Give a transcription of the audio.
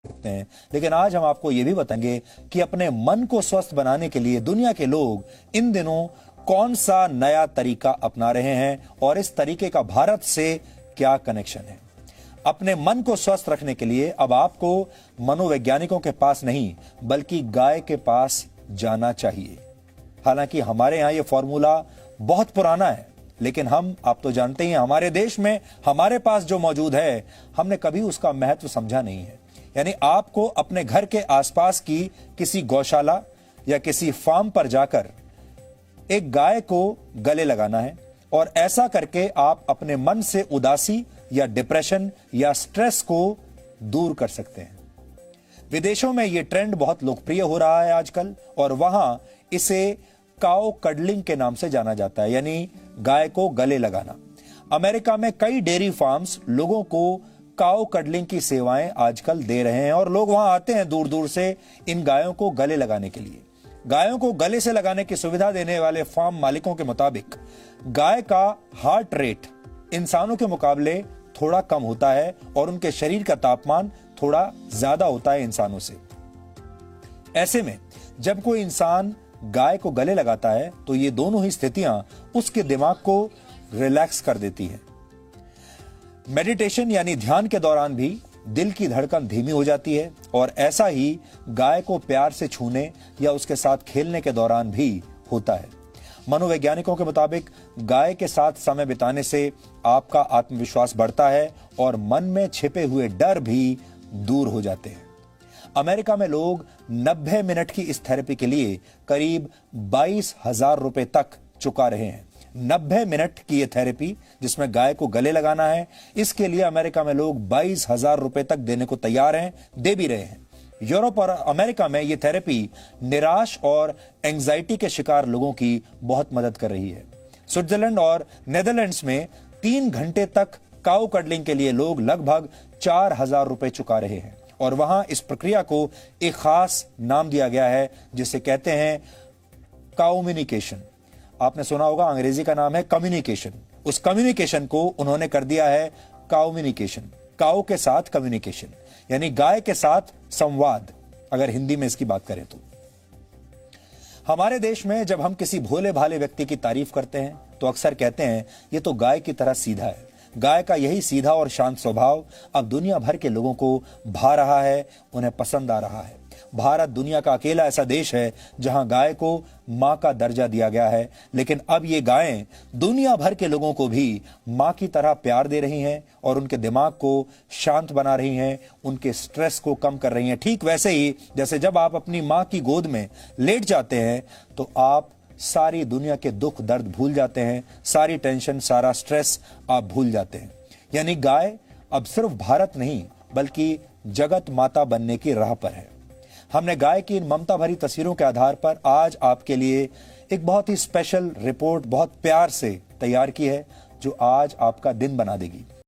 हैं। लेकिन आज हम आपको यह भी बताएंगे कि अपने मन को स्वस्थ बनाने के लिए दुनिया के लोग इन दिनों कौन सा नया तरीका अपना रहे हैं और इस तरीके का भारत से क्या कनेक्शन है। अपने मन को स्वस्थ रखने के लिए अब आपको मनोवैज्ञानिकों के पास नहीं बल्कि गाय के पास जाना चाहिए। हालांकि हमारे यहां यह फॉर्मूला बहुत पुराना है, लेकिन आप तो जानते हैं हमारे देश में हमारे पास जो मौजूद है हमने कभी उसका महत्व समझा नहीं है। यानी आपको अपने घर के आसपास की किसी गौशाला या किसी फार्म पर जाकर एक गाय को गले लगाना है और ऐसा करके आप अपने मन से उदासी या डिप्रेशन या स्ट्रेस को दूर कर सकते हैं। विदेशों में यह ट्रेंड बहुत लोकप्रिय हो रहा है आजकल और वहां इसे काउ कडलिंग के नाम से जाना जाता है, यानी गाय को गले लगाना। अमेरिका में कई डेयरी फार्म्स लोगों को काउ कडलिंग की सेवाएं आजकल दे रहे हैं और लोग वहां आते हैं दूर दूर से इन गायों को गले लगाने के लिए। गायों को गले से लगाने की सुविधा देने वाले फार्म मालिकों के मुताबिक गाय का हार्ट रेट इंसानों के मुकाबले थोड़ा कम होता है और उनके शरीर का तापमान थोड़ा ज्यादा होता है इंसानों से। ऐसे में जब कोई इंसान गाय को गले लगाता है तो ये दोनों ही स्थितियां उसके दिमाग को रिलैक्स कर देती है। मेडिटेशन यानी ध्यान के दौरान भी दिल की धड़कन धीमी हो जाती है और ऐसा ही गाय को प्यार से छूने या उसके साथ खेलने के दौरान भी होता है। मनोवैज्ञानिकों के मुताबिक गाय के साथ समय बिताने से आपका आत्मविश्वास बढ़ता है और मन में छिपे हुए डर भी दूर हो जाते हैं। अमेरिका में लोग 90 मिनट की इस थेरेपी के लिए करीब 22,000 रुपए तक चुका रहे हैं। 90 मिनट की यह थेरेपी जिसमें गाय को गले लगाना है, इसके लिए अमेरिका में लोग 22,000 रुपए तक देने को तैयार हैं, दे भी रहे हैं। यूरोप और अमेरिका में यह थेरेपी निराश और एंजाइटी के शिकार लोगों की बहुत मदद कर रही है। स्विट्जरलैंड और नेदरलैंड्स में 3 घंटे तक काउ कडलिंग के लिए लोग लगभग 4,000 रुपए चुका रहे हैं और वहां इस प्रक्रिया को एक खास नाम दिया गया है जिसे कहते हैं काउम्युनिकेशन। आपने सुना होगा अंग्रेजी का नाम है कम्युनिकेशन। उस कम्युनिकेशन को उन्होंने कर दिया है काउम्युनिकेशन। काउ के साथ कम्युनिकेशन यानी गाय के साथ संवाद, अगर हिंदी में इसकी बात करें तो। हमारे देश में जब हम किसी भोले भाले व्यक्ति की तारीफ करते हैं तो अक्सर कहते हैं ये तो गाय की तरह सीधा है। गाय का यही सीधा और शांत स्वभाव अब दुनिया भर के लोगों को भा रहा है, उन्हें पसंद आ रहा है। भारत दुनिया का अकेला ऐसा देश है जहां गाय को मां का दर्जा दिया गया है, लेकिन अब ये गायें दुनिया भर के लोगों को भी मां की तरह प्यार दे रही हैं और उनके दिमाग को शांत बना रही हैं, उनके स्ट्रेस को कम कर रही हैं। ठीक वैसे ही जैसे जब आप अपनी मां की गोद में लेट जाते हैं तो आप सारी दुनिया के दुख दर्द भूल जाते हैं, सारी टेंशन, सारा स्ट्रेस आप भूल जाते हैं। यानी गाय अब सिर्फ भारत नहीं बल्कि जगत माता बनने की राह पर है। हमने गाय की इन ममता भरी तस्वीरों के आधार पर आज आपके लिए एक बहुत ही स्पेशल रिपोर्ट बहुत प्यार से तैयार की है जो आज आपका दिन बना देगी।